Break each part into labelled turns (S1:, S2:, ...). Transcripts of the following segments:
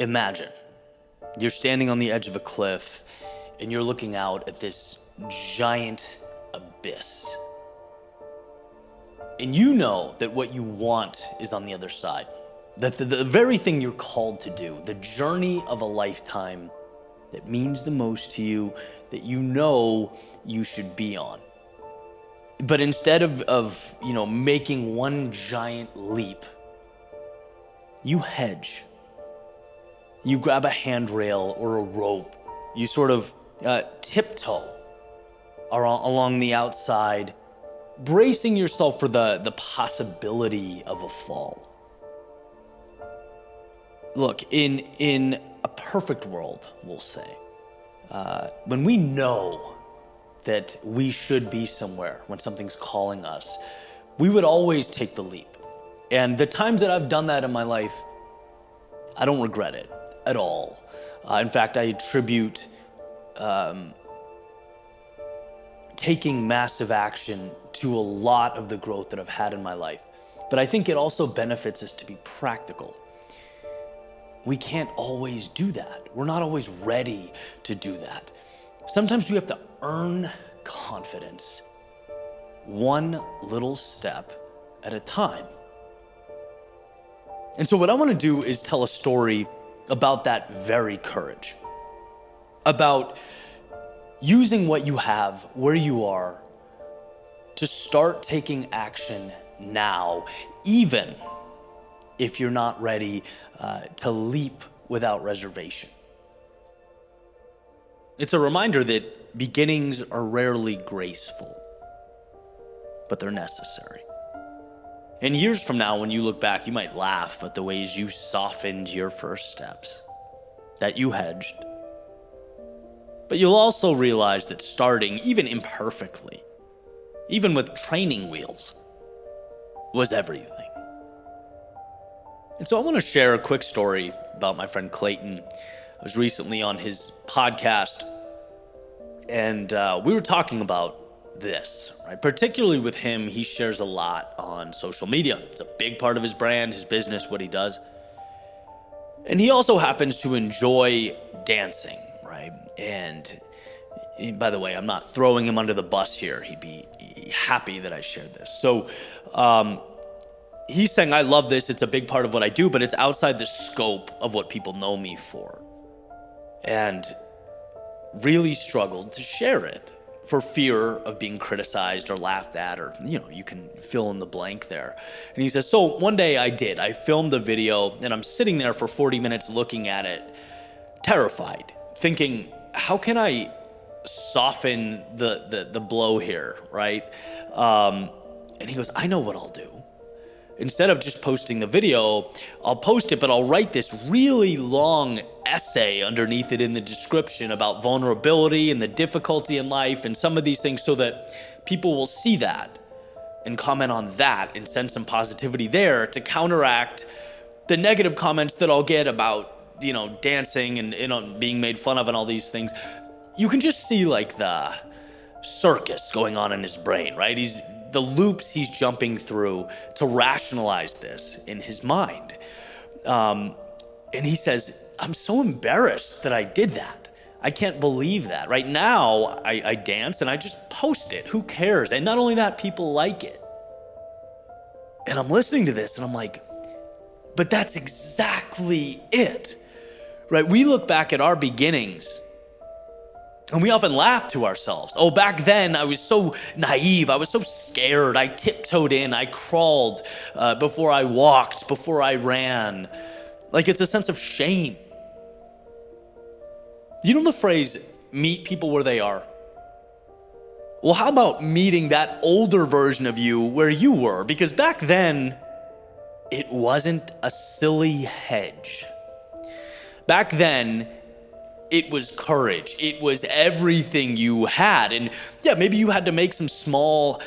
S1: Imagine you're standing on the edge of a cliff and you're looking out at this giant abyss. And you know that what you want is on the other side. That the very thing you're called to do, the journey of a lifetime that means the most to you, that you know you should be on. But instead of making one giant leap, you hedge. You grab a handrail or a rope. You sort of tiptoe along the outside, bracing yourself for the possibility of a fall. Look, in a perfect world, we'll say, when we know that we should be somewhere, when something's calling us, we would always take the leap. And the times that I've done that in my life, I don't regret it at all. In fact, I attribute taking massive action to a lot of the growth that I've had in my life. But I think it also benefits us to be practical. We can't always do that. We're not always ready to do that. Sometimes we have to earn confidence, one little step at a time. And so what I want to do is tell a story about that very courage, about using what you have, where you are, to start taking action now, even if you're not ready to leap without reservation. It's a reminder that beginnings are rarely graceful, but they're necessary. And years from now, when you look back, you might laugh at the ways you softened your first steps, that you hedged. But you'll also realize that starting, even imperfectly, even with training wheels, was everything. And so I want to share a quick story about my friend Clayton. I was recently on his podcast, and we were talking about this, right? Particularly with him, he shares a lot on social media. It's a big part of his brand, his business, what he does. And he also happens to enjoy dancing, right? And by the way, I'm not throwing him under the bus here. He'd be happy that I shared this. So he's saying, I love this. It's a big part of what I do, but it's outside the scope of what people know me for. And really struggled to share it for fear of being criticized or laughed at, or, you can fill in the blank there. And he says, so one day I did. I filmed a video and I'm sitting there for 40 minutes looking at it, terrified, thinking, how can I soften the blow here, right? And he goes, I know what I'll do. Instead of just posting the video, I'll post it, but I'll write this really long essay underneath it in the description about vulnerability and the difficulty in life and some of these things, so that people will see that and comment on that and send some positivity there to counteract the negative comments that I'll get about, dancing and being made fun of and all these things. You can just see like the circus going on in his brain, right? The loops he's jumping through to rationalize this in his mind. And he says, I'm so embarrassed that I did that. I can't believe that. Right now, I dance and I just post it. Who cares? And not only that, people like it. And I'm listening to this and I'm like, but that's exactly it, right? We look back at our beginnings and we often laugh to ourselves. Oh, back then I was so naive. I was so scared. I tiptoed in. I crawled before I walked, before I ran. Like, it's a sense of shame. You know the phrase, meet people where they are? Well, how about meeting that older version of you where you were? Because back then, it wasn't a silly hedge. Back then, it was courage. It was everything you had. And yeah, maybe you had to make some small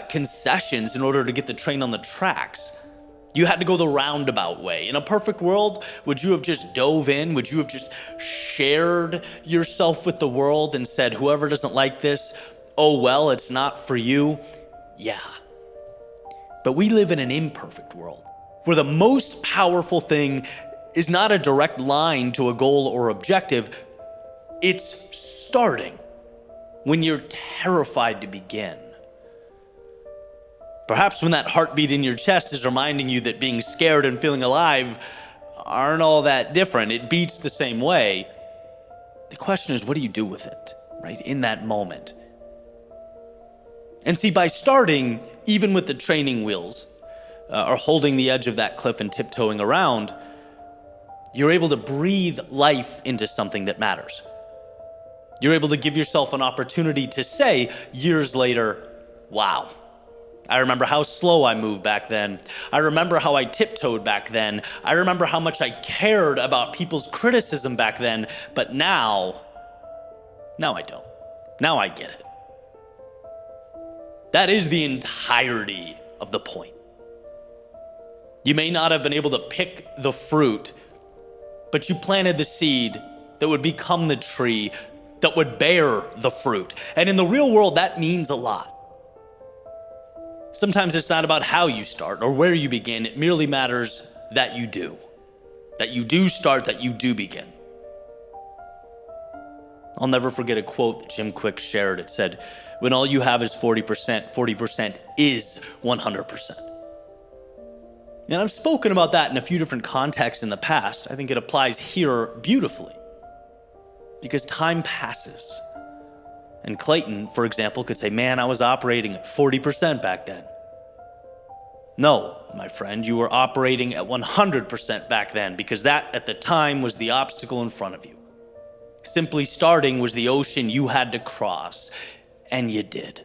S1: concessions in order to get the train on the tracks. You had to go the roundabout way. In a perfect world, would you have just dove in? Would you have just shared yourself with the world and said, whoever doesn't like this, oh, well, it's not for you? Yeah. But we live in an imperfect world where the most powerful thing is not a direct line to a goal or objective. It's starting when you're terrified to begin. Perhaps when that heartbeat in your chest is reminding you that being scared and feeling alive aren't all that different. It beats the same way. The question is, what do you do with it, right, in that moment? And see, by starting, even with the training wheels, or holding the edge of that cliff and tiptoeing around, you're able to breathe life into something that matters. You're able to give yourself an opportunity to say, years later, wow, I remember how slow I moved back then. I remember how I tiptoed back then. I remember how much I cared about people's criticism back then. But now I don't. Now I get it. That is the entirety of the point. You may not have been able to pick the fruit, but you planted the seed that would become the tree that would bear the fruit. And in the real world, that means a lot. Sometimes it's not about how you start or where you begin. It merely matters that you do. That you do start, that you do begin. I'll never forget a quote that Jim Quick shared. It said, when all you have is 40%, 40% is 100%. And I've spoken about that in a few different contexts in the past. I think it applies here beautifully. Because time passes. And Clayton, for example, could say, man, I was operating at 40% back then. No, my friend, you were operating at 100% back then, because that at the time was the obstacle in front of you. Simply starting was the ocean you had to cross, and you did.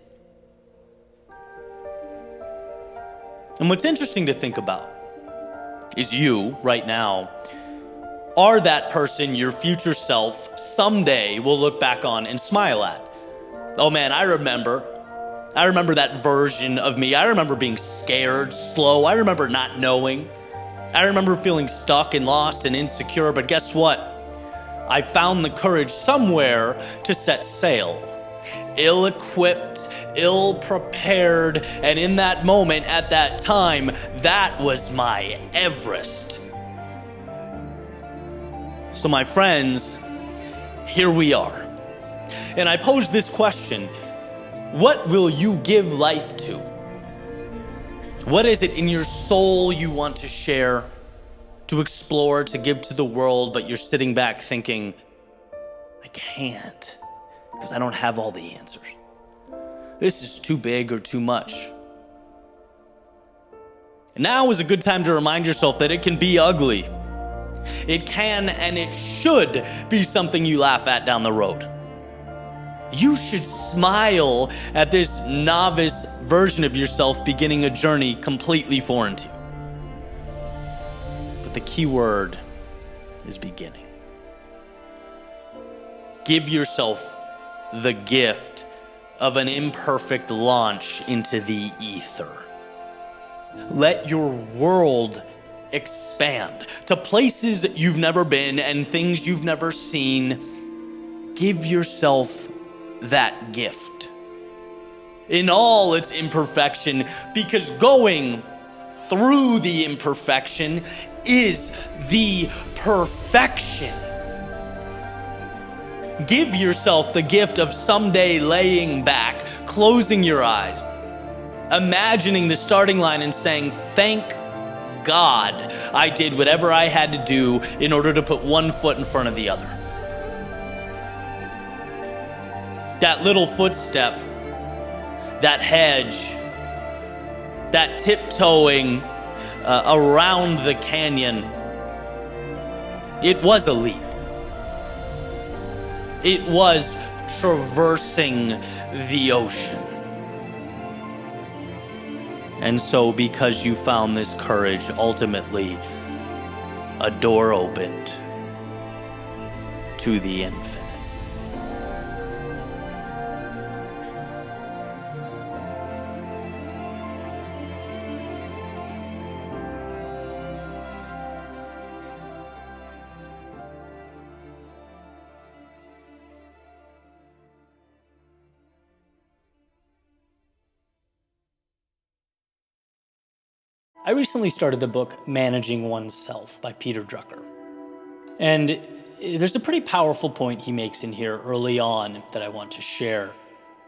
S1: And what's interesting to think about is you, right now, are that person your future self someday will look back on and smile at. Oh man, I remember that version of me. I remember being scared, slow. I remember not knowing. I remember feeling stuck and lost and insecure, but guess what? I found the courage somewhere to set sail. Ill-equipped, ill-prepared, and in that moment, at that time, that was my Everest. So my friends, here we are. And I pose this question: what will you give life to? What is it in your soul you want to share, to explore, to give to the world, but you're sitting back thinking, I can't, because I don't have all the answers. This is too big or too much. And now is a good time to remind yourself that it can be ugly. It can and it should be something you laugh at down the road. You should smile at this novice version of yourself beginning a journey completely foreign to you. But the key word is beginning. Give yourself the gift of an imperfect launch into the ether. Let your world expand to places you've never been and things you've never seen. Give yourself that gift in all its imperfection, because going through the imperfection is the perfection. Give yourself the gift of someday laying back, closing your eyes, imagining the starting line and saying, thank God I did whatever I had to do in order to put one foot in front of the other. That little footstep, that hedge, that tiptoeing around the canyon, it was a leap. It was traversing the ocean. And so because you found this courage, ultimately, a door opened to the infinite. I recently started the book Managing Oneself by Peter Drucker. And there's a pretty powerful point he makes in here early on that I want to share.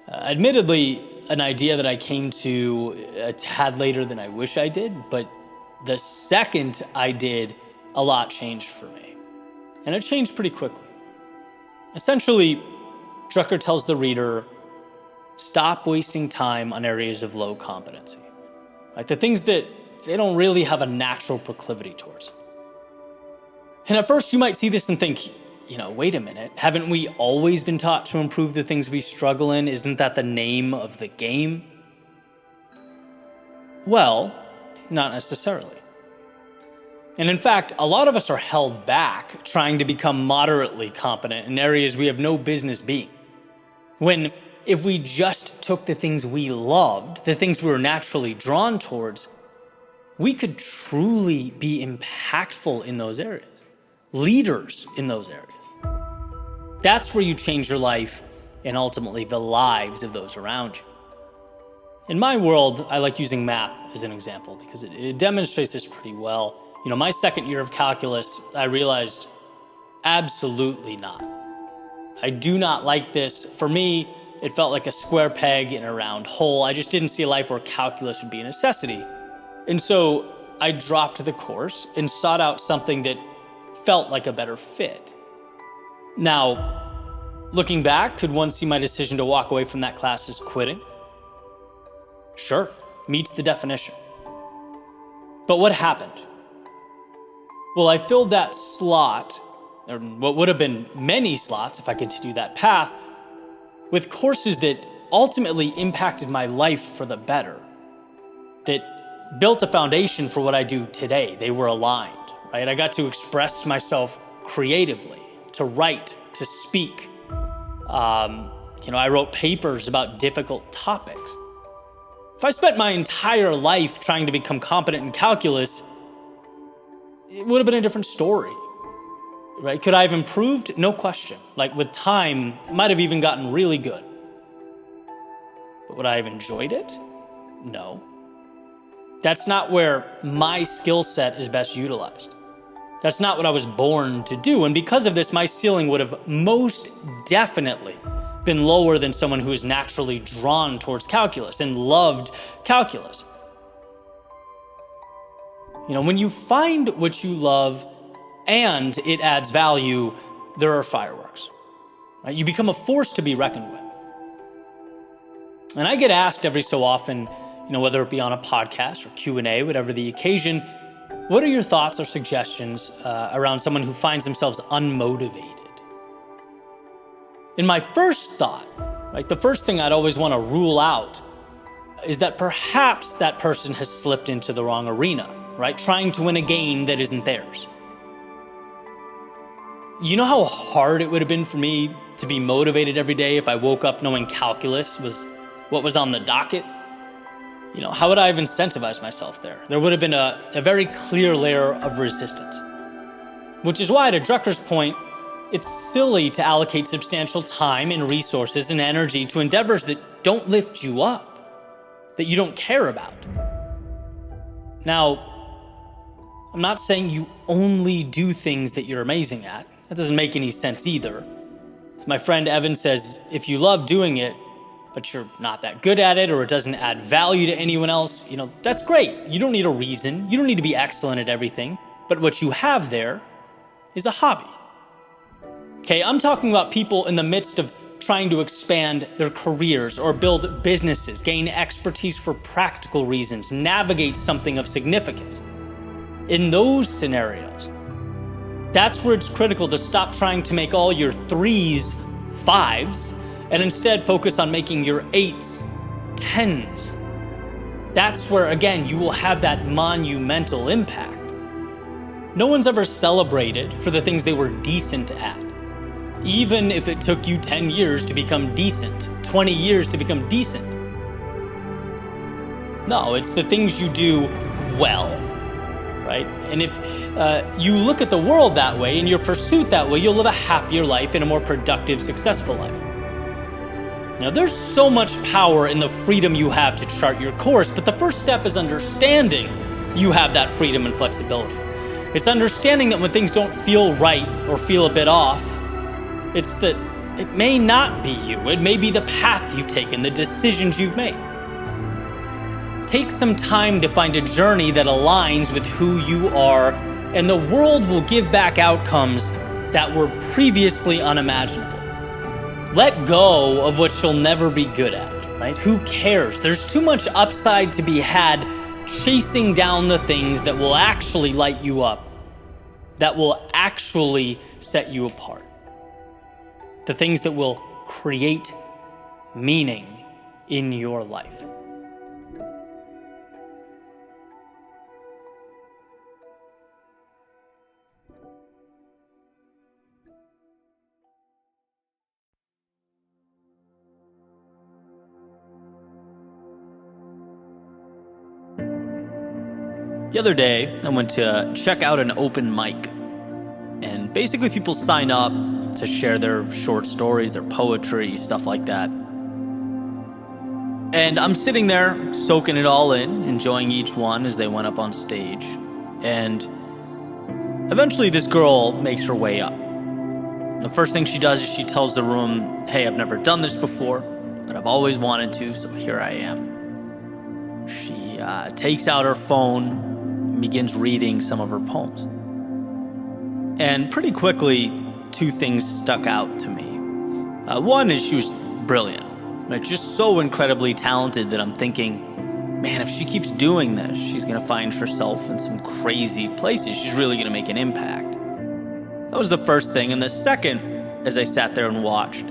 S1: Admittedly, an idea that I came to a tad later than I wish I did, but the second I did, a lot changed for me. And it changed pretty quickly. Essentially, Drucker tells the reader, stop wasting time on areas of low competency. Like the things that they don't really have a natural proclivity towards. And at first you might see this and think, wait a minute, haven't we always been taught to improve the things we struggle in? Isn't that the name of the game? Well, not necessarily. And in fact, a lot of us are held back trying to become moderately competent in areas we have no business being. When if we just took the things we loved, the things we were naturally drawn towards, we could truly be impactful in those areas, leaders in those areas. That's where you change your life and ultimately the lives of those around you. In my world, I like using math as an example because it demonstrates this pretty well. My second year of calculus, I realized absolutely not. I do not like this. For me, it felt like a square peg in a round hole. I just didn't see a life where calculus would be a necessity. And so I dropped the course and sought out something that felt like a better fit. Now, looking back, could one see my decision to walk away from that class as quitting? Sure, meets the definition. But what happened? Well, I filled that slot, or what would have been many slots if I continued that path, with courses that ultimately impacted my life for the better, that built a foundation for what I do today. They were aligned, right? I got to express myself creatively, to write, to speak. I wrote papers about difficult topics. If I spent my entire life trying to become competent in calculus, it would have been a different story, right? Could I have improved? No question. Like with time, I might have even gotten really good. But would I have enjoyed it? No. That's not where my skill set is best utilized. That's not what I was born to do. And because of this, my ceiling would have most definitely been lower than someone who is naturally drawn towards calculus and loved calculus. When you find what you love and it adds value, there are fireworks. Right? You become a force to be reckoned with. And I get asked every so often, whether it be on a podcast or Q&A, whatever the occasion, what are your thoughts or suggestions around someone who finds themselves unmotivated? In my first thought, right, the first thing I'd always want to rule out is that perhaps that person has slipped into the wrong arena, right? Trying to win a game that isn't theirs. You know how hard it would have been for me to be motivated every day if I woke up knowing calculus was what was on the docket? How would I have incentivized myself there? There would have been a very clear layer of resistance. Which is why, to Drucker's point, it's silly to allocate substantial time and resources and energy to endeavors that don't lift you up, that you don't care about. Now, I'm not saying you only do things that you're amazing at. That doesn't make any sense either. As my friend Evan says, if you love doing it, but you're not that good at it, or it doesn't add value to anyone else, that's great. You don't need a reason. You don't need to be excellent at everything. But what you have there is a hobby. Okay, I'm talking about people in the midst of trying to expand their careers or build businesses, gain expertise for practical reasons, navigate something of significance. In those scenarios, that's where it's critical to stop trying to make all your 3s 5s and instead focus on making your 8s 10s. That's where, again, you will have that monumental impact. No one's ever celebrated for the things they were decent at. Even if it took you 10 years to become decent, 20 years to become decent. No, it's the things you do well, right? And if you look at the world that way and your pursuit that way, you'll live a happier life and a more productive, successful life. Now, there's so much power in the freedom you have to chart your course, but the first step is understanding you have that freedom and flexibility. It's understanding that when things don't feel right or feel a bit off, it's that it may not be you. It may be the path you've taken, the decisions you've made. Take some time to find a journey that aligns with who you are, and the world will give back outcomes that were previously unimaginable. Let go of what you'll never be good at, right? Who cares? There's too much upside to be had chasing down the things that will actually light you up, that will actually set you apart. The things that will create meaning in your life. The other day, I went to check out an open mic, and basically people sign up to share their short stories, their poetry, stuff like that. And I'm sitting there soaking it all in, enjoying each one as they went up on stage. And eventually this girl makes her way up. The first thing she does is she tells the room, "Hey, I've never done this before, but I've always wanted to, so here I am." She takes out her phone, begins reading some of her poems. And pretty quickly, two things stuck out to me. One is she was brilliant, just so incredibly talented that I'm thinking, man, if she keeps doing this, she's going to find herself in some crazy places. She's really going to make an impact. That was the first thing. And the second, as I sat there and watched,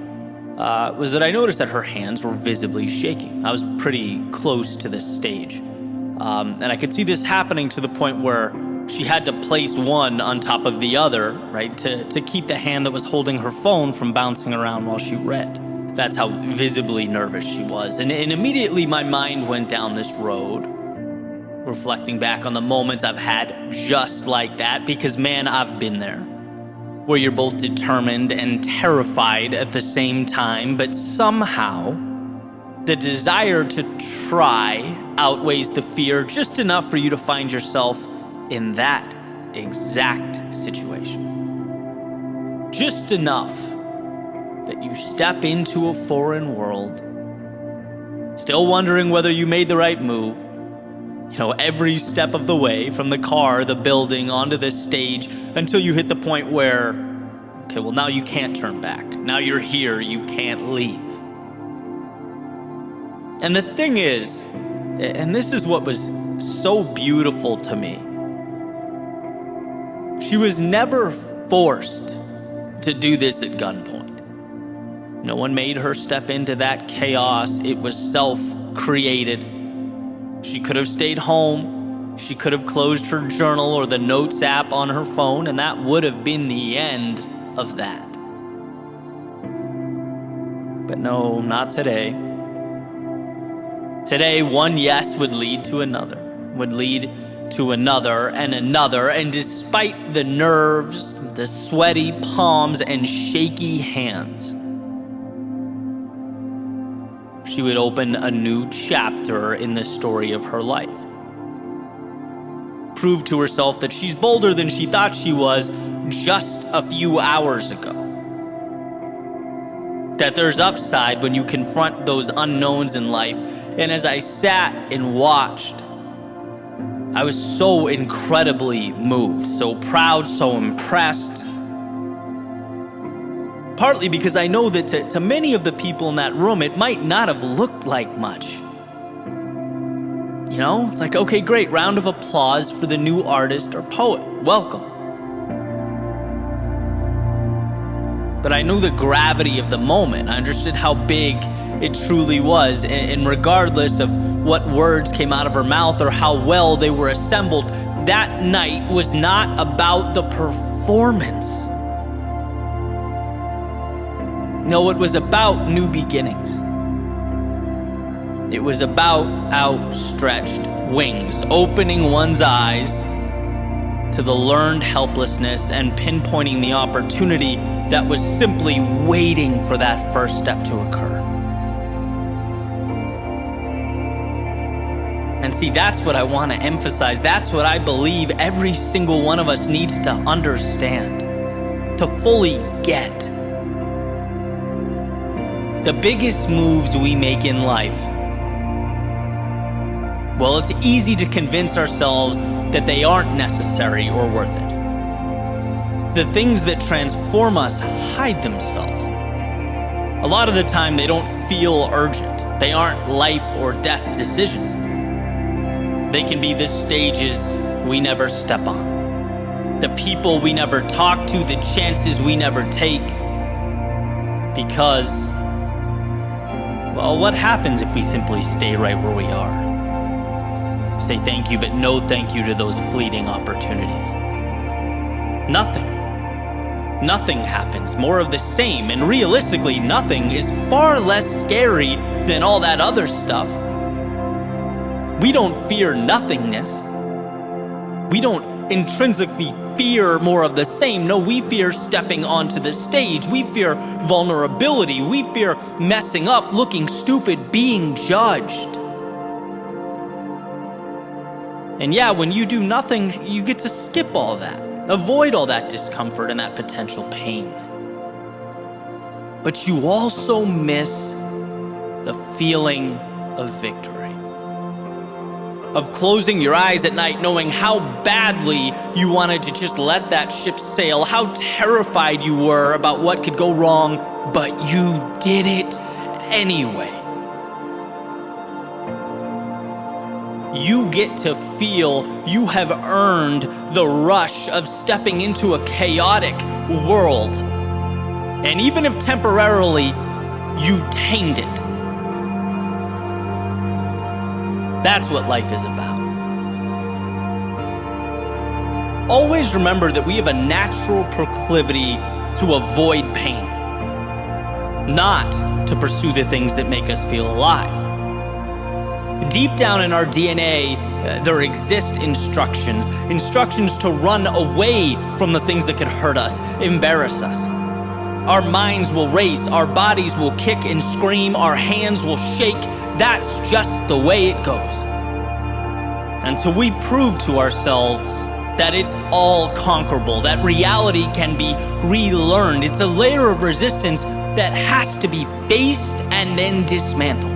S1: was that I noticed that her hands were visibly shaking. I was pretty close to this stage. And I could see this happening to the point where she had to place one on top of the other, right, to keep the hand that was holding her phone from bouncing around while she read. That's how visibly nervous she was. And immediately my mind went down this road, reflecting back on the moments I've had just like that, because man, I've been there, where you're both determined and terrified at the same time, but somehow the desire to try outweighs the fear just enough for you to find yourself in that exact situation. Just enough that you step into a foreign world, still wondering whether you made the right move, every step of the way, from the car, the building, onto the stage, until you hit the point where, okay, well, now you can't turn back. Now you're here, you can't leave. And the thing is, and this is what was so beautiful to me, she was never forced to do this at gunpoint. No one made her step into that chaos. It was self-created. She could have stayed home. She could have closed her journal or the notes app on her phone, and that would have been the end of that. But no, not today. Today, one yes would lead to another, and another, and despite the nerves, the sweaty palms, and shaky hands, she would open a new chapter in the story of her life. Prove to herself that she's bolder than she thought she was just a few hours ago. That there's upside when you confront those unknowns in life. And as I sat and watched, I was so incredibly moved, so proud, so impressed. Partly because I know that to many of the people in that room, it might not have looked like much. It's like, okay, great, round of applause for the new artist or poet. Welcome. But I knew the gravity of the moment. I understood how big it truly was. And regardless of what words came out of her mouth or how well they were assembled, that night was not about the performance. No, it was about new beginnings. It was about outstretched wings, opening one's eyes to the learned helplessness and pinpointing the opportunity that was simply waiting for that first step to occur. And And see, that's what I want to emphasize. That's what I believe every single one of us needs to understand, to fully get. The biggest moves we make in life, well, it's easy to convince ourselves that they aren't necessary or worth it. The things that transform us hide themselves. A lot of the time, they don't feel urgent. They aren't life or death decisions. They can be the stages we never step on, the people we never talk to, the chances we never take. Because, well, what happens if we simply stay right where we are? Say thank you, but no thank you to those fleeting opportunities. Nothing. Nothing happens. More of the same. And realistically, nothing is far less scary than all that other stuff. We don't fear nothingness. We don't intrinsically fear more of the same. No, we fear stepping onto the stage. We fear vulnerability. We fear messing up, looking stupid, being judged. And yeah, when you do nothing, you get to skip all that. Avoid all that discomfort and that potential pain. But you also miss the feeling of victory. Of closing your eyes at night knowing how badly you wanted to just let that ship sail, how terrified you were about what could go wrong, but you did it anyway. You get to feel you have earned the rush of stepping into a chaotic world. And even if temporarily you tamed it, that's what life is about. Always remember that we have a natural proclivity to avoid pain, not to pursue the things that make us feel alive. Deep down in our DNA, there exist instructions to run away from the things that could hurt us, embarrass us. Our minds will race, our bodies will kick and scream, our hands will shake. That's just the way it goes. Until we prove to ourselves that it's all conquerable, that reality can be relearned. It's a layer of resistance that has to be faced and then dismantled.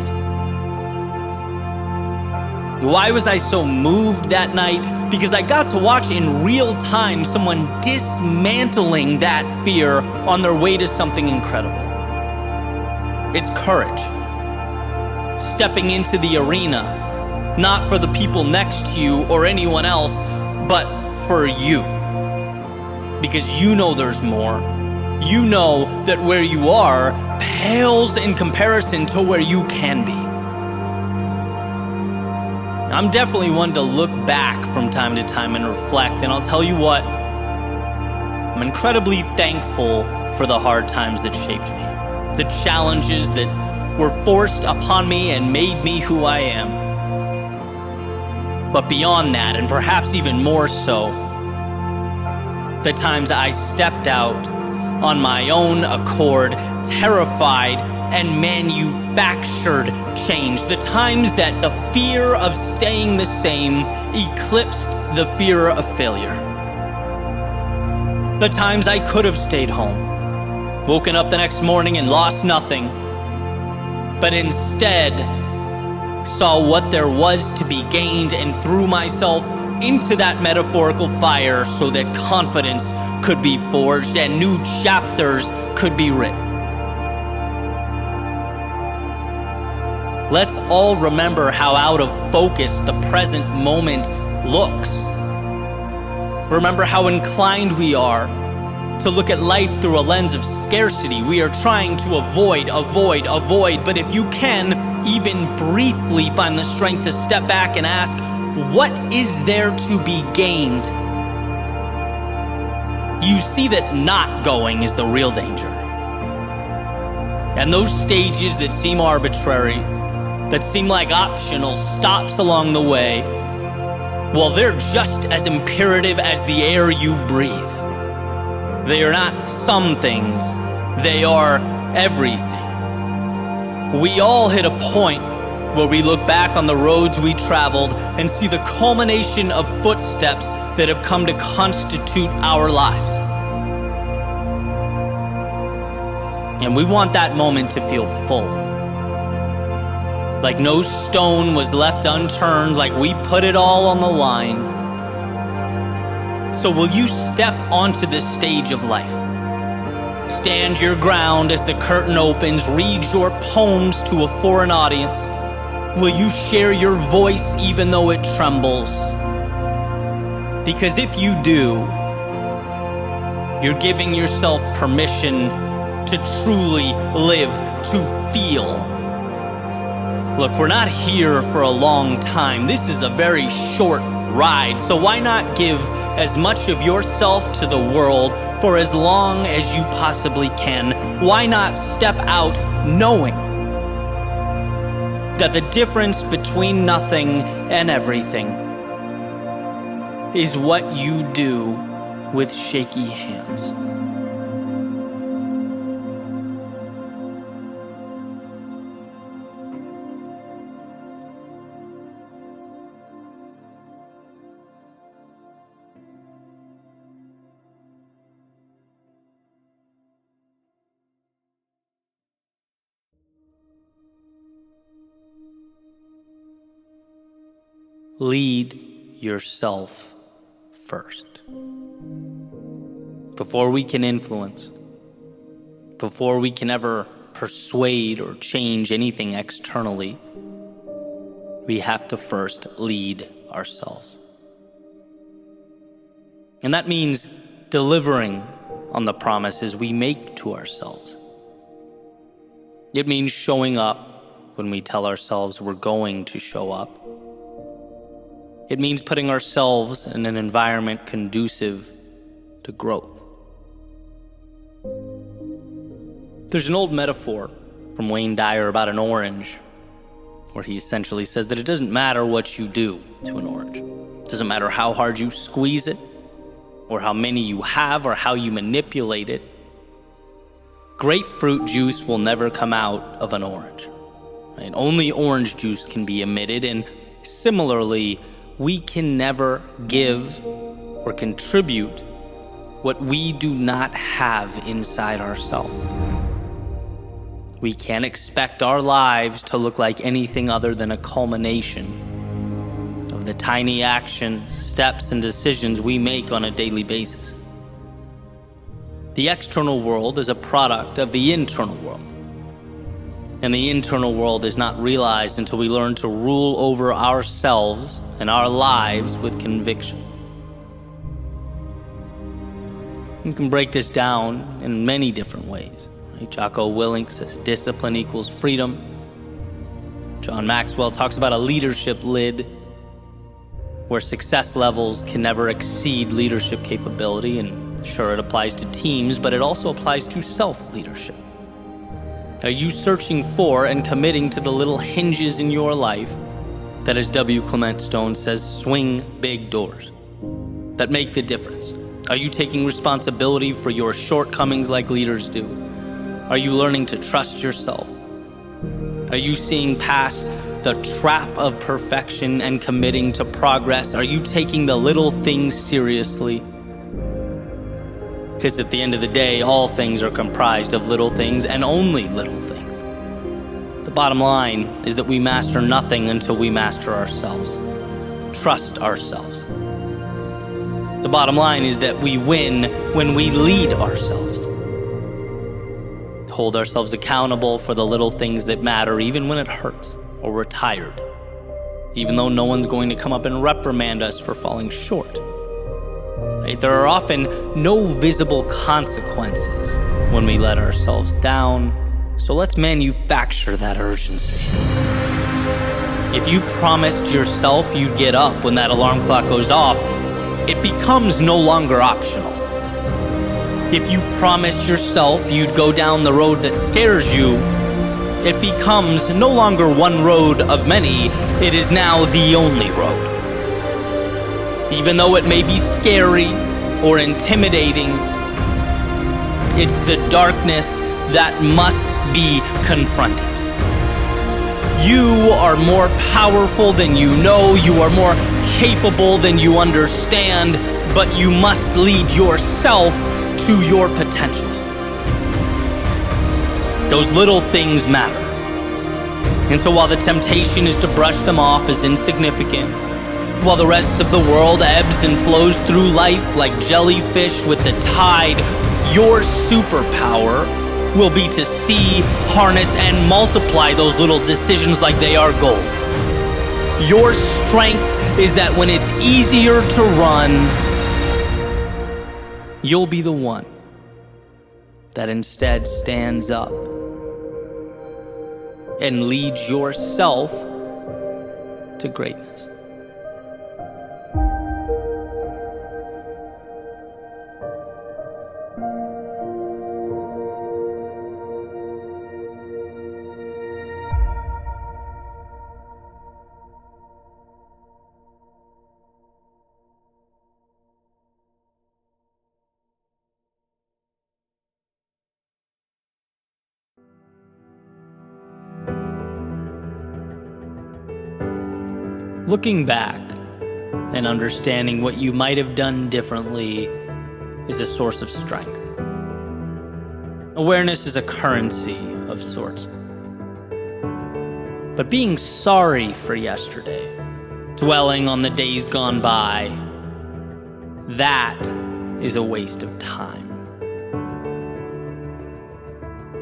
S1: Why was I so moved that night? Because I got to watch in real time someone dismantling that fear on their way to something incredible. It's courage. Stepping into the arena, not for the people next to you or anyone else, but for you. Because you know there's more. You know that where you are pales in comparison to where you can be. I'm definitely one to look back from time to time and reflect, and I'll tell you what, I'm incredibly thankful for the hard times that shaped me, the challenges that were forced upon me and made me who I am. But beyond that, and perhaps even more so, the times I stepped out on my own accord, terrified and manufactured change. The times that the fear of staying the same eclipsed the fear of failure. The times I could have stayed home, woken up the next morning and lost nothing, but instead saw what there was to be gained and threw myself into that metaphorical fire so that confidence could be forged and new chapters could be written. Let's all remember how out of focus the present moment looks. Remember how inclined we are to look at life through a lens of scarcity. We are trying to avoid, but if you can, even briefly find the strength to step back and ask, what is there to be gained? You see that not going is the real danger. And those stages that seem arbitrary, that seem like optional stops along the way, well, they're just as imperative as the air you breathe. They are not some things, they are everything. We all hit a point where we look back on the roads we traveled and see the culmination of footsteps that have come to constitute our lives. And we want that moment to feel full. Like no stone was left unturned, like we put it all on the line. So will you step onto this stage of life? Stand your ground as the curtain opens, read your poems to a foreign audience. Will you share your voice even though it trembles? Because if you do, you're giving yourself permission to truly live, to feel. Look, we're not here for a long time. This is a very short ride. So why not give as much of yourself to the world for as long as you possibly can? Why not step out knowing that the difference between nothing and everything is what you do with shaky hands? Lead yourself first. Before we can influence, before we can ever persuade or change anything externally, we have to first lead ourselves. And that means delivering on the promises we make to ourselves. It means showing up when we tell ourselves we're going to show up. It means putting ourselves in an environment conducive to growth. There's an old metaphor from Wayne Dyer about an orange, where he essentially says that it doesn't matter what you do to an orange. It doesn't matter how hard you squeeze it, or how many you have, or how you manipulate it. Grapefruit juice will never come out of an orange. Right? Only orange juice can be emitted, and similarly, we can never give or contribute what we do not have inside ourselves. We can't expect our lives to look like anything other than a culmination of the tiny actions, steps, and decisions we make on a daily basis. The external world is a product of the internal world. And the internal world is not realized until we learn to rule over ourselves and our lives with conviction. You can break this down in many different ways. Right? Jocko Willink says discipline equals freedom. John Maxwell talks about a leadership lid, where success levels can never exceed leadership capability. And sure, it applies to teams, but it also applies to self-leadership. Are you searching for and committing to the little hinges in your life that, as W. Clement Stone says, swing big doors, that make the difference? Are you taking responsibility for your shortcomings like leaders do? Are you learning to trust yourself? Are you seeing past the trap of perfection and committing to progress? Are you taking the little things seriously? Because at the end of the day, all things are comprised of little things and only little things. The bottom line is that we master nothing until we master ourselves. Trust ourselves. The bottom line is that we win when we lead ourselves. Hold ourselves accountable for the little things that matter, even when it hurts or we're tired. Even though no one's going to come up and reprimand us for falling short. Right? There are often no visible consequences when we let ourselves down. So let's manufacture that urgency. If you promised yourself you'd get up when that alarm clock goes off, it becomes no longer optional. If you promised yourself you'd go down the road that scares you, it becomes no longer one road of many, it is now the only road. Even though it may be scary or intimidating, it's the darkness that must be confronted. You are more powerful than you know. You are more capable than you understand. But you must lead yourself to your potential. Those little things matter. And so while the temptation is to brush them off as insignificant, while the rest of the world ebbs and flows through life like jellyfish with the tide, your superpower will be to see, harness, and multiply those little decisions like they are gold. Your strength is that when it's easier to run, you'll be the one that instead stands up and leads yourself to greatness. Looking back and understanding what you might have done differently is a source of strength. Awareness is a currency of sorts. But being sorry for yesterday, dwelling on the days gone by, that is a waste of time.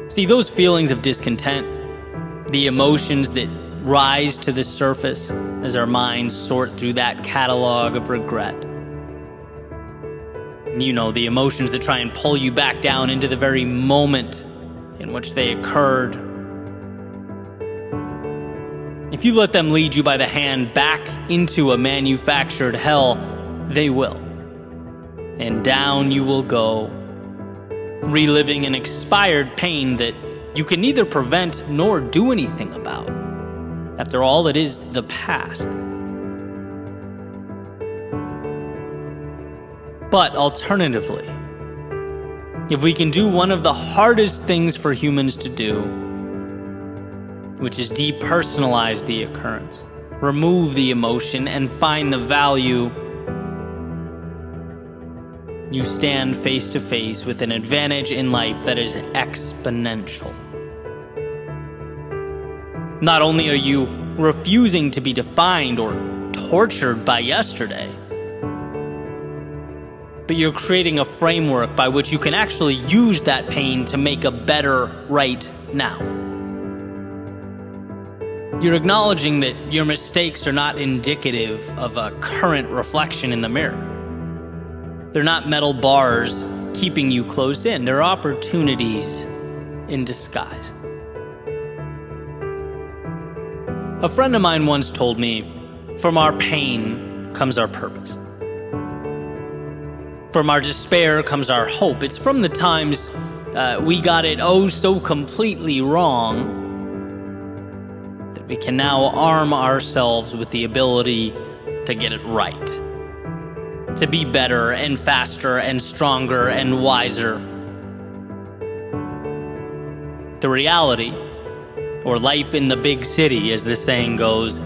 S1: See, those feelings of discontent, the emotions that rise to the surface as our minds sort through that catalog of regret. You know, the emotions that try and pull you back down into the very moment in which they occurred. If you let them lead you by the hand back into a manufactured hell, they will. And down you will go, reliving an expired pain that you can neither prevent nor do anything about. After all, it is the past. But alternatively, if we can do one of the hardest things for humans to do, which is depersonalize the occurrence, remove the emotion, and find the value, you stand face to face with an advantage in life that is exponential. Not only are you refusing to be defined or tortured by yesterday, but you're creating a framework by which you can actually use that pain to make a better right now. You're acknowledging that your mistakes are not indicative of a current reflection in the mirror. They're not metal bars keeping you closed in. They're opportunities in disguise. A friend of mine once told me, from our pain comes our purpose. From our despair comes our hope. It's from the times we got it oh so completely wrong that we can now arm ourselves with the ability to get it right. To be better and faster and stronger and wiser. The reality, or life in the big city, as the saying goes,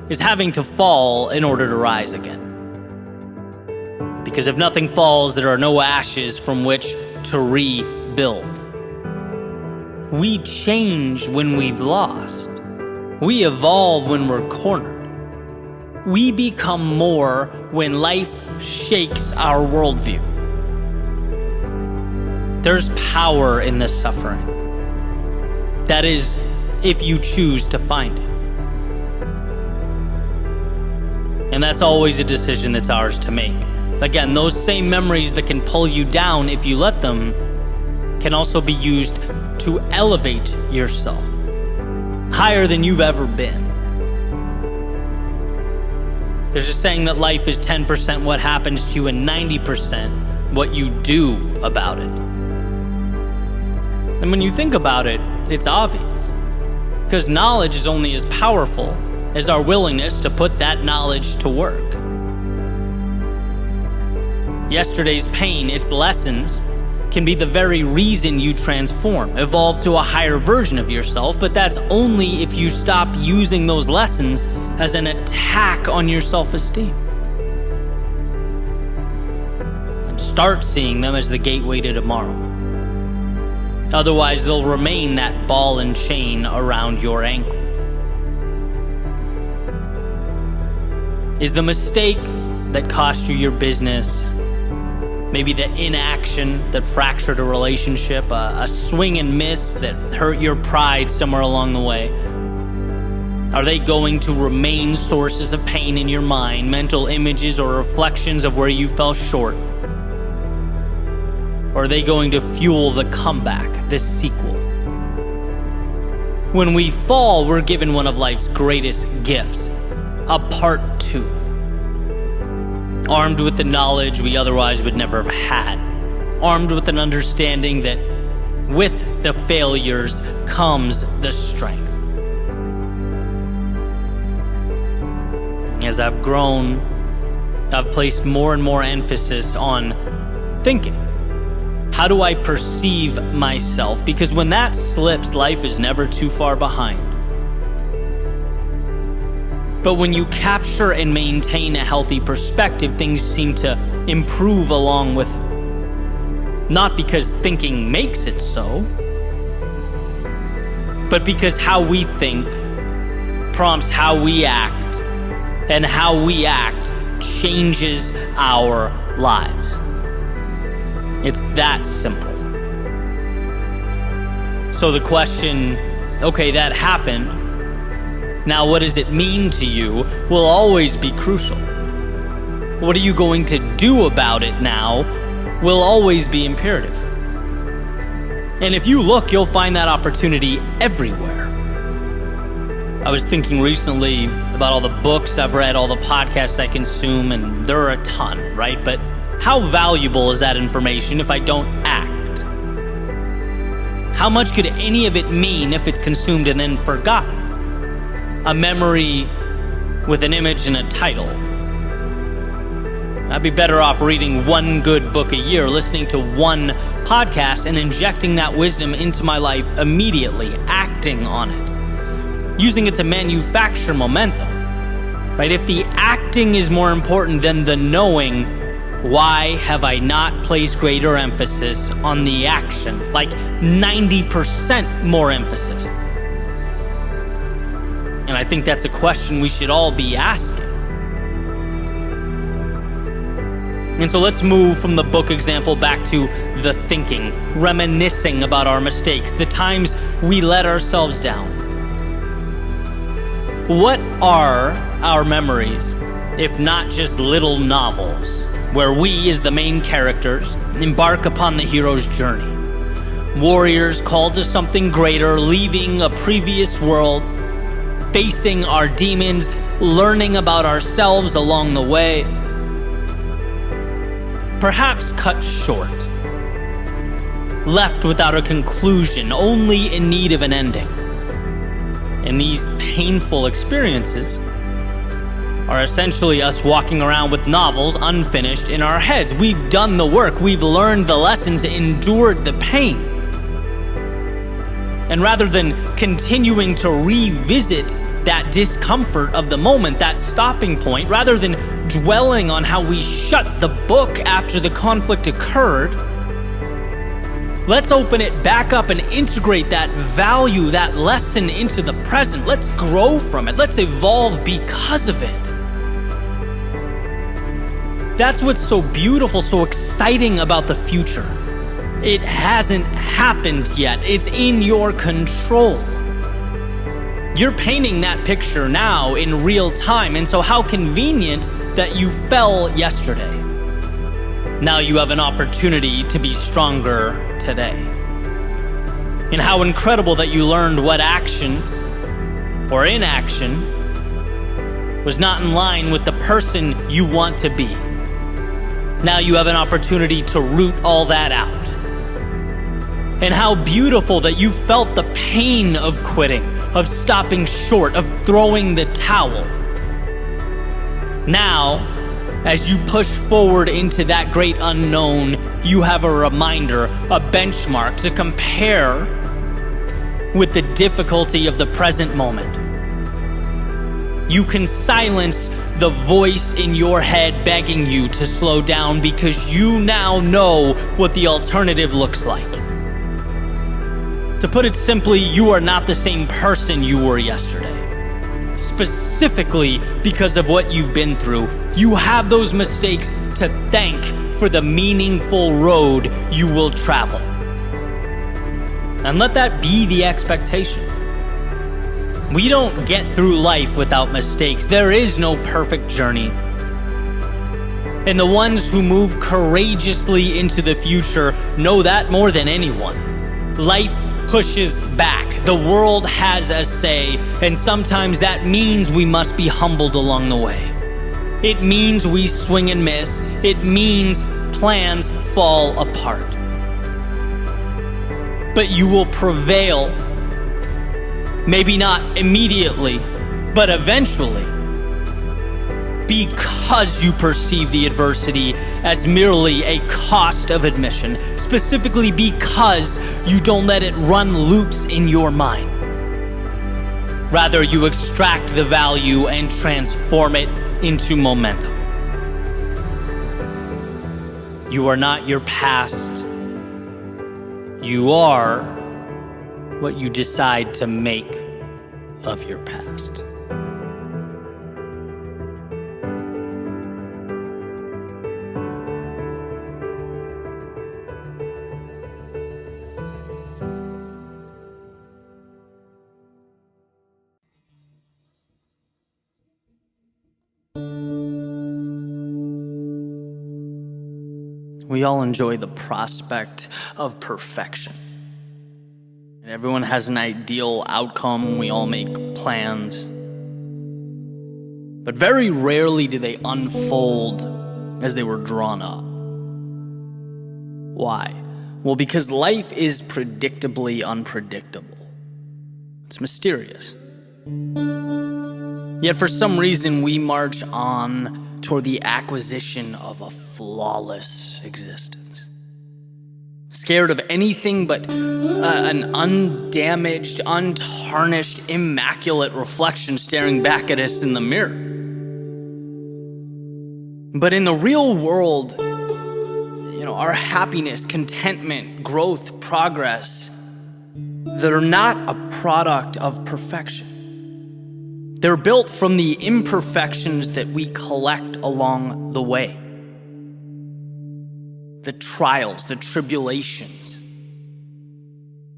S1: is having to fall in order to rise again. Because if nothing falls, there are no ashes from which to rebuild. We change when we've lost. We evolve when we're cornered. We become more when life shakes our worldview. There's power in this suffering. That is, if you choose to find it. And that's always a decision that's ours to make. Again, those same memories that can pull you down if you let them can also be used to elevate yourself higher than you've ever been. There's a saying that life is 10% what happens to you and 90% what you do about it. And when you think about it, it's obvious. Because knowledge is only as powerful as our willingness to put that knowledge to work. Yesterday's pain, its lessons,
S2: can be the very reason you transform, evolve to a higher version of yourself, but that's only if you stop using those lessons as an attack on your self-esteem and start seeing them as the gateway to tomorrow. Otherwise, they'll remain that ball and chain around your ankle. Is the mistake that cost you your business, maybe the inaction that fractured a relationship, a swing and miss that hurt your pride somewhere along the way, are they going to remain sources of pain in your mind, mental images or reflections of where you fell short? Or are they going to fuel the comeback, the sequel? When we fall, we're given one of life's greatest gifts, a part 2. Armed with the knowledge we otherwise would never have had. Armed with an understanding that with the failures comes the strength. As I've grown, I've placed more and more emphasis on thinking. How do I perceive myself? Because when that slips, life is never too far behind. But when you capture and maintain a healthy perspective, things seem to improve along with it. Not because thinking makes it so, but because how we think prompts how we act, and how we act changes our lives. It's that simple. So the question, okay, that happened. Now what does it mean to you will always be crucial. What are you going to do about it now will always be imperative. And if you look, you'll find that opportunity everywhere. I was thinking recently about all the books I've read, all the podcasts I consume, and there are a ton, right? But how valuable is that information if I don't act? How much could any of it mean if it's consumed and then forgotten? A memory with an image and a title. I'd be better off reading one good book a year, listening to one podcast, and injecting that wisdom into my life immediately, acting on it, using it to manufacture momentum. Right? If the acting is more important than the knowing, why have I not placed greater emphasis on the action? Like 90% more emphasis. And I think that's a question we should all be asking. And so let's move from the book example back to the thinking, reminiscing about our mistakes, the times we let ourselves down. What are our memories, if not just little novels, where we, as the main characters, embark upon the hero's journey? Warriors called to something greater, leaving a previous world, facing our demons, learning about ourselves along the way. Perhaps cut short, left without a conclusion, only in need of an ending. And these painful experiences are essentially us walking around with novels unfinished in our heads. We've done the work, we've learned the lessons, endured the pain. And rather than continuing to revisit that discomfort of the moment, that stopping point, rather than dwelling on how we shut the book after the conflict occurred, let's open it back up and integrate that value, that lesson into the present. Let's grow from it. Let's evolve because of it. That's what's so beautiful, so exciting about the future. It hasn't happened yet. It's in your control. You're painting that picture now in real time, and so how convenient that you fell yesterday. Now you have an opportunity to be stronger today. And how incredible that you learned what actions or inaction was not in line with the person you want to be. Now you have an opportunity to root all that out. And how beautiful that you felt the pain of quitting, of stopping short, of throwing the towel. Now, As you push forward into that great unknown, you have a reminder, a benchmark to compare with the difficulty of the present moment. You can silence the voice in your head begging you to slow down because you now know what the alternative looks like. To put it simply, you are not the same person you were yesterday. Specifically because of what you've been through, you have those mistakes to thank for the meaningful road you will travel. And let that be the expectation. We don't get through life without mistakes. There is no perfect journey. And the ones who move courageously into the future know that more than anyone. Life pushes back. The world has a say, and sometimes that means we must be humbled along the way. It means we swing and miss. It means plans fall apart. But you will prevail. Maybe not immediately, but eventually. Because you perceive the adversity as merely a cost of admission. Specifically because you don't let it run loops in your mind. Rather, you extract the value and transform it into momentum. You are not your past. You are what you decide to make of your past. We all enjoy the prospect of perfection. And everyone has an ideal outcome. We all make plans. But very rarely do they unfold as they were drawn up. Why? Well, because life is predictably unpredictable. It's mysterious. Yet for some reason, we march on toward the acquisition of a flawless existence. Scared of anything but an undamaged, untarnished, immaculate reflection staring back at us in the mirror. But in the real world, our happiness, contentment, growth, progress, they're not a product of perfection. They're built from the imperfections that we collect along the way. The trials, the tribulations.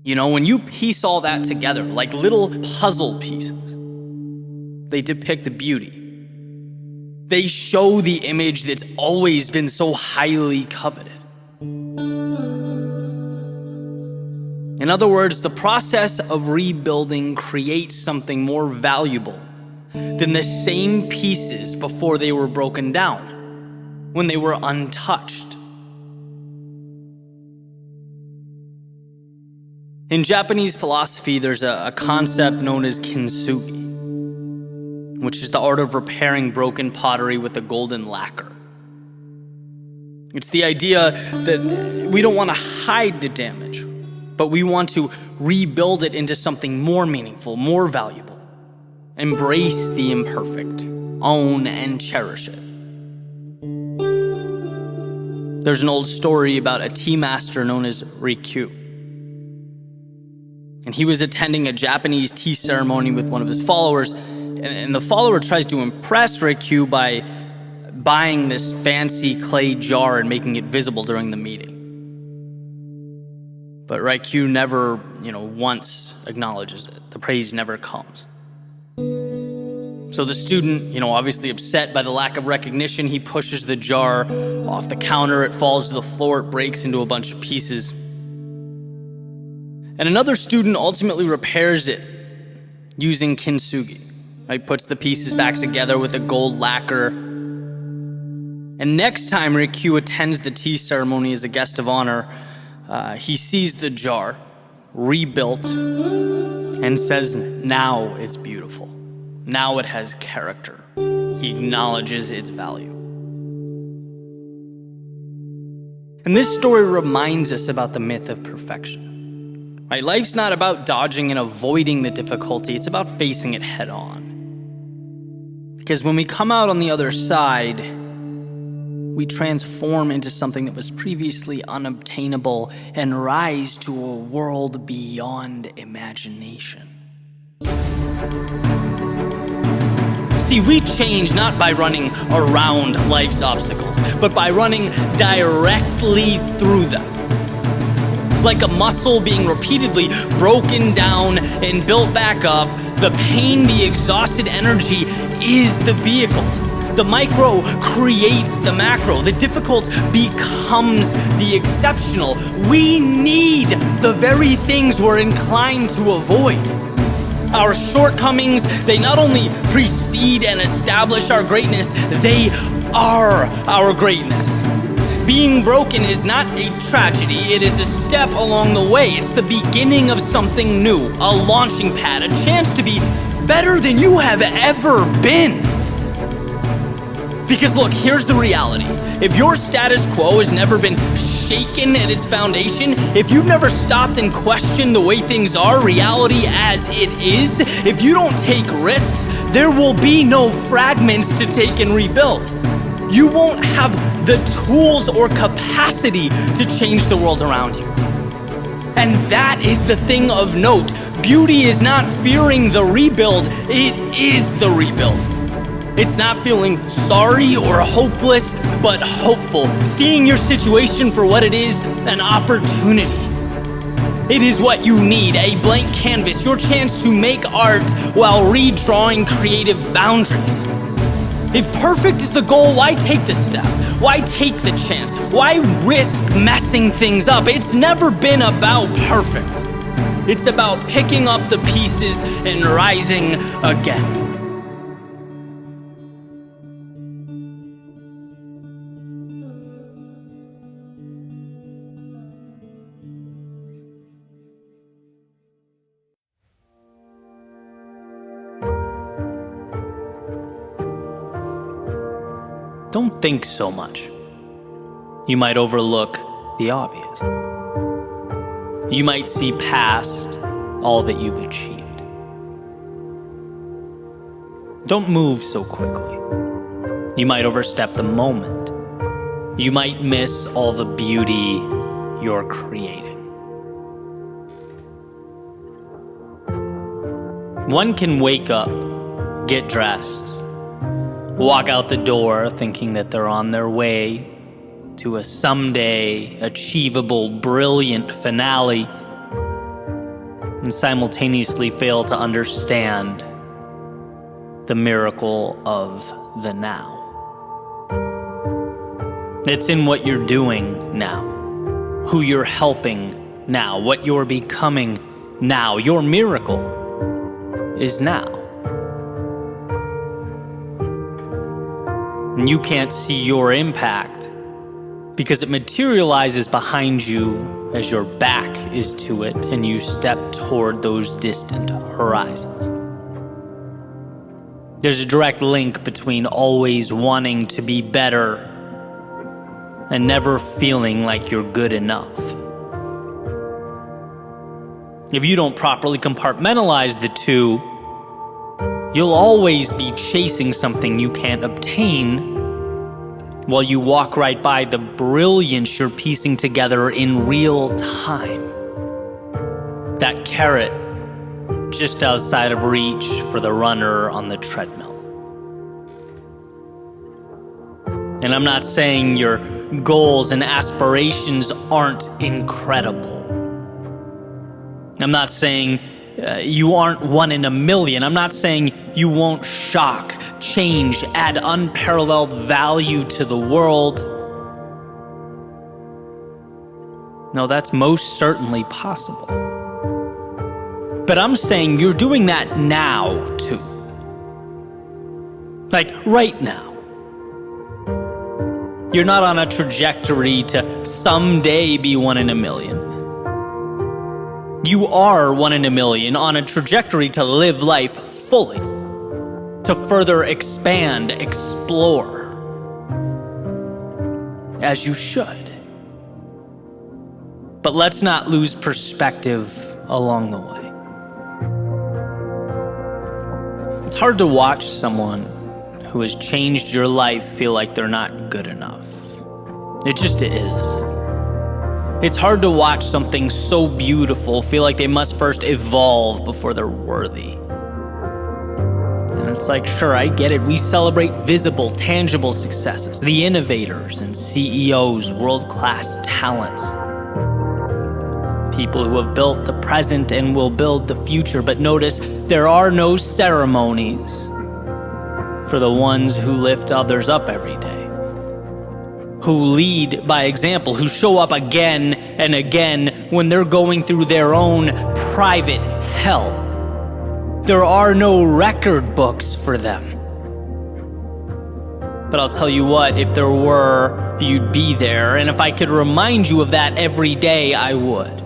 S2: When you piece all that together like little puzzle pieces, they depict the beauty. They show the image that's always been so highly coveted. In other words, the process of rebuilding creates something more valuable than the same pieces before they were broken down, when they were untouched. In Japanese philosophy, there's a concept known as kintsugi, which is the art of repairing broken pottery with a golden lacquer. It's the idea that we don't want to hide the damage, but we want to rebuild it into something more meaningful, more valuable. Embrace the imperfect, own and cherish it. There's an old story about a tea master known as Rikyu. And he was attending a Japanese tea ceremony with one of his followers, and the follower tries to impress Rikyu by buying this fancy clay jar and making it visible during the meeting. But Rikyu never, once acknowledges it. The praise never comes. So the student, obviously upset by the lack of recognition, he pushes the jar off the counter. It falls to the floor. It breaks into a bunch of pieces. And another student ultimately repairs it using kintsugi. Right? Puts the pieces back together with a gold lacquer. And next time Rikyu attends the tea ceremony as a guest of honor, he sees the jar rebuilt and says, now it's beautiful. Now it has character. He acknowledges its value. And this story reminds us about the myth of perfection. Right? Life's not about dodging and avoiding the difficulty, it's about facing it head on. Because when we come out on the other side, we transform into something that was previously unobtainable and rise to a world beyond imagination. See, we change not by running around life's obstacles, but by running directly through them. Like a muscle being repeatedly broken down and built back up, the pain, the exhausted energy is the vehicle. The micro creates the macro. The difficult becomes the exceptional. We need the very things we're inclined to avoid. Our shortcomings, they not only precede and establish our greatness, they are our greatness. Being broken is not a tragedy, it is a step along the way. It's the beginning of something new, a launching pad, a chance to be better than you have ever been. Because look, here's the reality. If your status quo has never been shaken at its foundation, if you've never stopped and questioned the way things are, reality as it is, if you don't take risks, there will be no fragments to take and rebuild. You won't have the tools or capacity to change the world around you. And that is the thing of note. Beauty is not fearing the rebuild, it is the rebuild. It's not feeling sorry or hopeless, but hopeful, seeing your situation for what it is, an opportunity. It is what you need, a blank canvas, your chance to make art while redrawing creative boundaries. If perfect is the goal, why take the step? Why take the chance? Why risk messing things up? It's never been about perfect. It's about picking up the pieces and rising again. Don't think so much. You might overlook the obvious. You might see past all that you've achieved. Don't move so quickly. You might overstep the moment. You might miss all the beauty you're creating. One can wake up, get dressed, walk out the door thinking that they're on their way to a someday achievable, brilliant finale, and simultaneously fail to understand the miracle of the now. It's in what you're doing now, who you're helping now, what you're becoming now. Your miracle is now. And you can't see your impact because it materializes behind you as your back is to it and you step toward those distant horizons. There's a direct link between always wanting to be better and never feeling like you're good enough. If you don't properly compartmentalize the two, you'll always be chasing something you can't obtain while you walk right by the brilliance you're piecing together in real time. That carrot just outside of reach for the runner on the treadmill. And I'm not saying your goals and aspirations aren't incredible. I'm not saying you aren't one in a million. I'm not saying you won't shock, change, add unparalleled value to the world. No, that's most certainly possible. But I'm saying you're doing that now, too. Like, right now. You're not on a trajectory to someday be one in a million. You are one in a million on a trajectory to live life fully, to further expand, explore, as you should. But let's not lose perspective along the way. It's hard to watch someone who has changed your life feel like they're not good enough. It just is. It's hard to watch something so beautiful feel like they must first evolve before they're worthy. And it's like, sure, I get it. We celebrate visible, tangible successes, the innovators and CEOs, world-class talents, people who have built the present and will build the future. But notice, there are no ceremonies for the ones who lift others up every day, who lead by example, who show up again and again when they're going through their own private hell. There are no record books for them. But I'll tell you what, if there were, you'd be there. And if I could remind you of that every day, I would.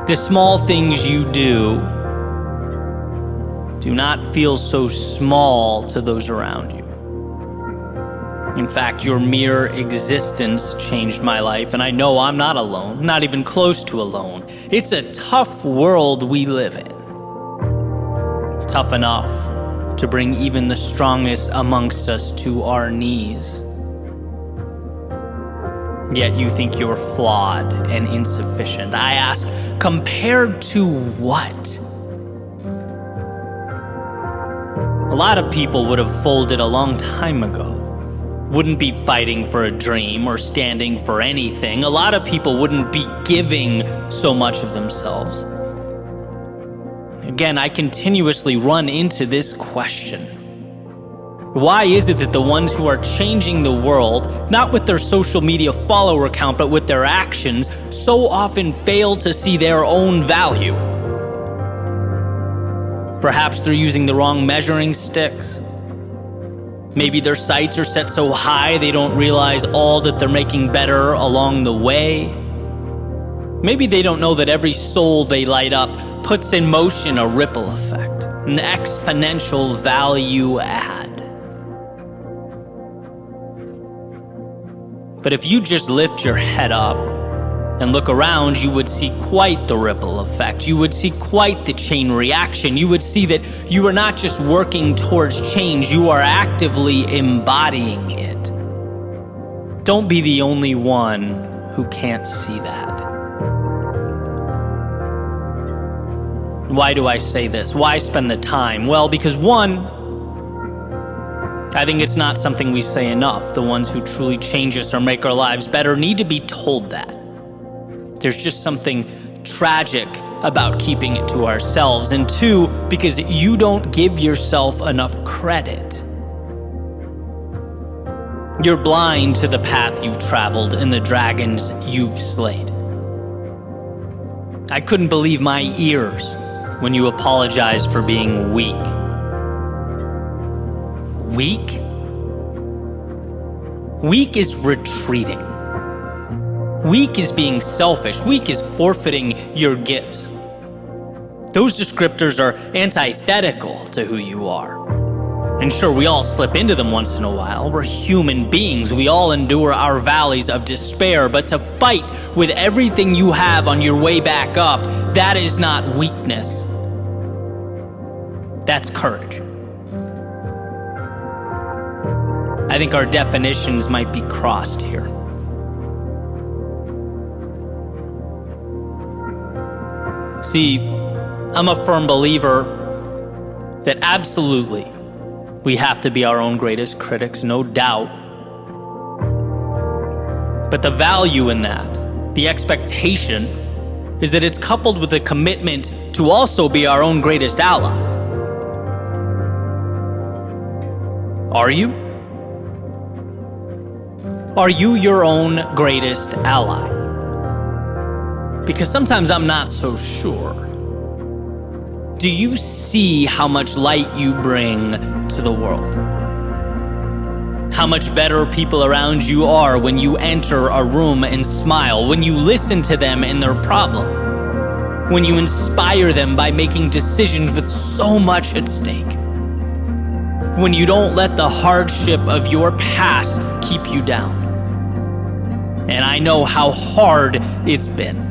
S2: The small things you do not feel so small to those around you. In fact, your mere existence changed my life, and I know I'm not alone, not even close to alone. It's a tough world we live in. Tough enough to bring even the strongest amongst us to our knees. Yet you think you're flawed and insufficient. I ask, compared to what? A lot of people would have folded a long time ago. Wouldn't be fighting for a dream or standing for anything. A lot of people wouldn't be giving so much of themselves. Again, I continuously run into this question. Why is it that the ones who are changing the world, not with their social media follower count, but with their actions, so often fail to see their own value? Perhaps they're using the wrong measuring sticks. Maybe their sights are set so high they don't realize all that they're making better along the way. Maybe they don't know that every soul they light up puts in motion a ripple effect, an exponential value add. But if you just lift your head up and look around, you would see quite the ripple effect. You would see quite the chain reaction. You would see that you are not just working towards change, you are actively embodying it. Don't be the only one who can't see that. Why do I say this? Why spend the time? Well, because one, I think it's not something we say enough. The ones who truly change us or make our lives better need to be told that. There's just something tragic about keeping it to ourselves. And two, because you don't give yourself enough credit. You're blind to the path you've traveled and the dragons you've slayed. I couldn't believe my ears when you apologized for being weak. Weak? Weak is retreating. Weak is being selfish. Weak is forfeiting your gifts. Those descriptors are antithetical to who you are. And sure, we all slip into them once in a while. We're human beings. We all endure our valleys of despair. But to fight with everything you have on your way back up, that is not weakness. That's courage. I think our definitions might be crossed here. See, I'm a firm believer that absolutely we have to be our own greatest critics, no doubt. But the value in that, the expectation, is that it's coupled with a commitment to also be our own greatest allies. Are you? Are you your own greatest ally? Because sometimes I'm not so sure. Do you see how much light you bring to the world? How much better people around you are when you enter a room and smile, when you listen to them and their problems, when you inspire them by making decisions with so much at stake, when you don't let the hardship of your past keep you down. And I know how hard it's been.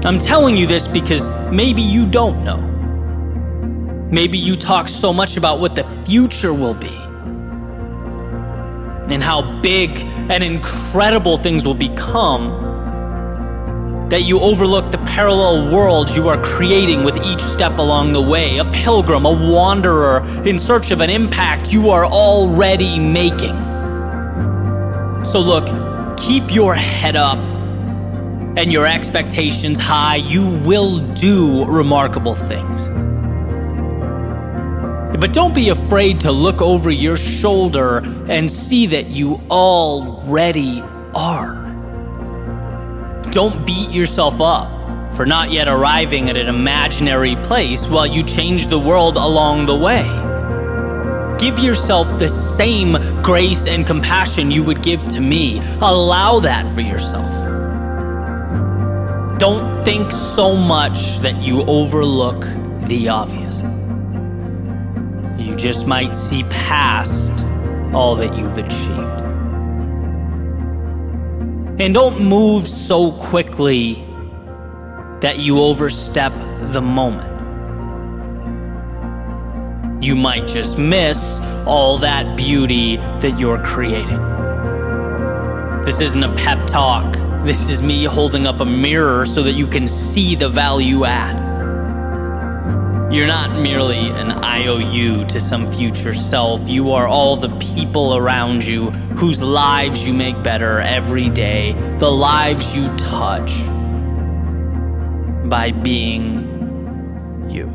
S2: I'm telling you this because maybe you don't know. Maybe you talk so much about what the future will be and how big and incredible things will become that you overlook the parallel worlds you are creating with each step along the way, a pilgrim, a wanderer in search of an impact you are already making. So look, keep your head up and your expectations high. You will do remarkable things. But don't be afraid to look over your shoulder and see that you already are. Don't beat yourself up for not yet arriving at an imaginary place while you change the world along the way. Give yourself the same grace and compassion you would give to me. Allow that for yourself. Don't think so much that you overlook the obvious. You just might see past all that you've achieved. And don't move so quickly that you overstep the moment. You might just miss all that beauty that you're creating. This isn't a pep talk. This is me holding up a mirror so that you can see the value add. You're not merely an IOU to some future self. You are all the people around you whose lives you make better every day, the lives you touch by being you.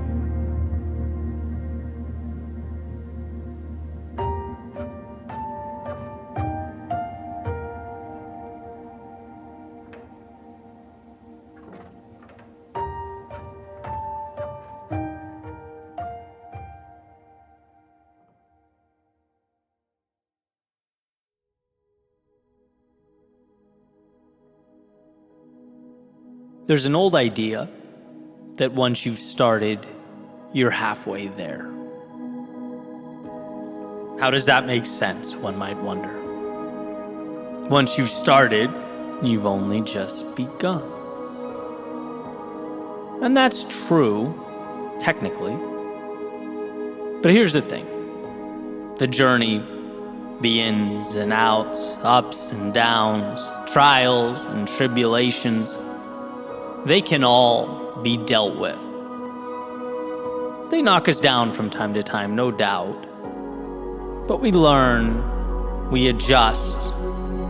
S2: There's an old idea that once you've started, you're halfway there. How does that make sense, one might wonder? Once you've started, you've only just begun. And that's true, technically. But here's the thing. The journey, the ins and outs, ups and downs, trials and tribulations, they can all be dealt with. They knock us down from time to time, no doubt. But we learn, we adjust,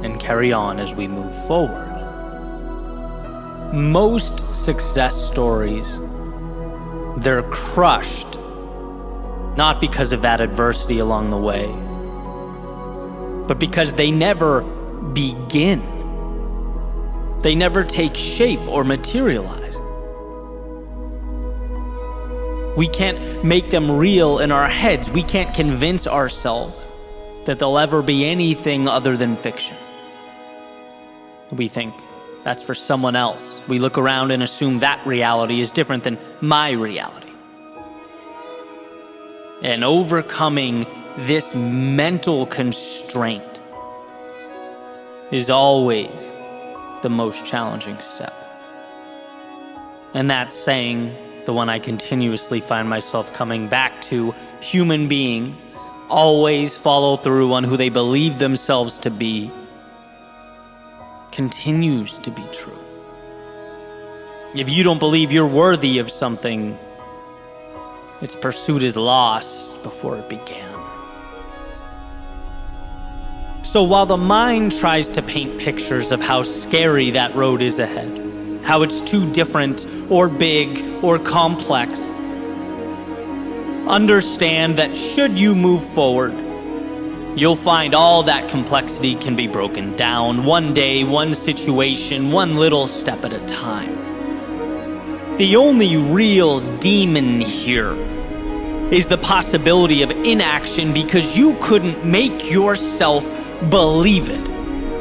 S2: and carry on as we move forward. Most success stories, they're crushed, not because of that adversity along the way, but because they never begin. They never take shape or materialize. We can't make them real in our heads. We can't convince ourselves that they'll ever be anything other than fiction. We think that's for someone else. We look around and assume that reality is different than my reality. And overcoming this mental constraint is always the most challenging step. And that saying, the one I continuously find myself coming back to, human beings always follow through on who they believe themselves to be, continues to be true. If you don't believe you're worthy of something, its pursuit is lost before it began. So while the mind tries to paint pictures of how scary that road is ahead, how it's too different or big or complex, understand that should you move forward, you'll find all that complexity can be broken down one day, one situation, one little step at a time. The only real demon here is the possibility of inaction because you couldn't make yourself believe it.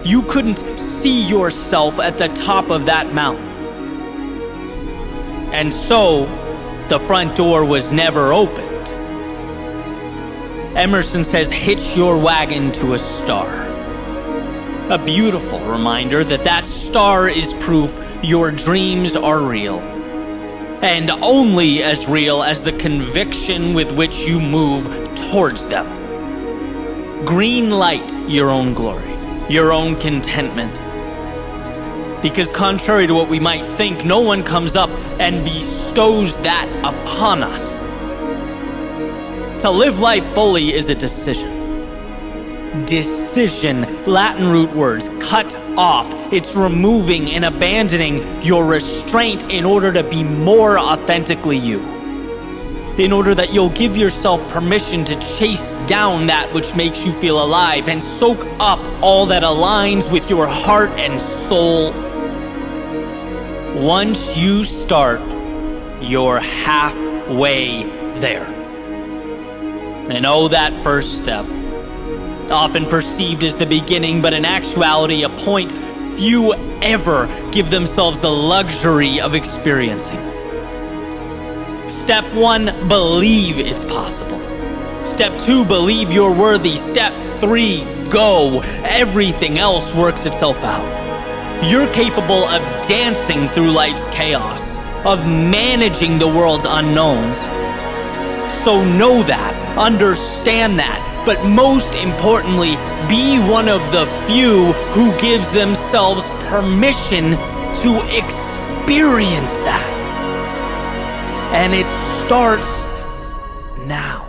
S2: You couldn't see yourself at the top of that mountain. And so, the front door was never opened. Emerson says, hitch your wagon to a star. A beautiful reminder that that star is proof your dreams are real. And only as real as the conviction with which you move towards them. Green light your own glory, your own contentment. Because contrary to what we might think, no one comes up and bestows that upon us. To live life fully is a decision. Decision, Latin root words, cut off. It's removing and abandoning your restraint in order to be more authentically you. In order that you'll give yourself permission to chase down that which makes you feel alive and soak up all that aligns with your heart and soul. Once you start, you're halfway there. And oh, that first step, often perceived as the beginning, but in actuality a point few ever give themselves the luxury of experiencing. Step 1, believe it's possible. Step 2, believe you're worthy. Step 3, go. Everything else works itself out. You're capable of dancing through life's chaos, of managing the world's unknowns. So know that, understand that, but most importantly, be one of the few who gives themselves permission to experience that. And it starts now.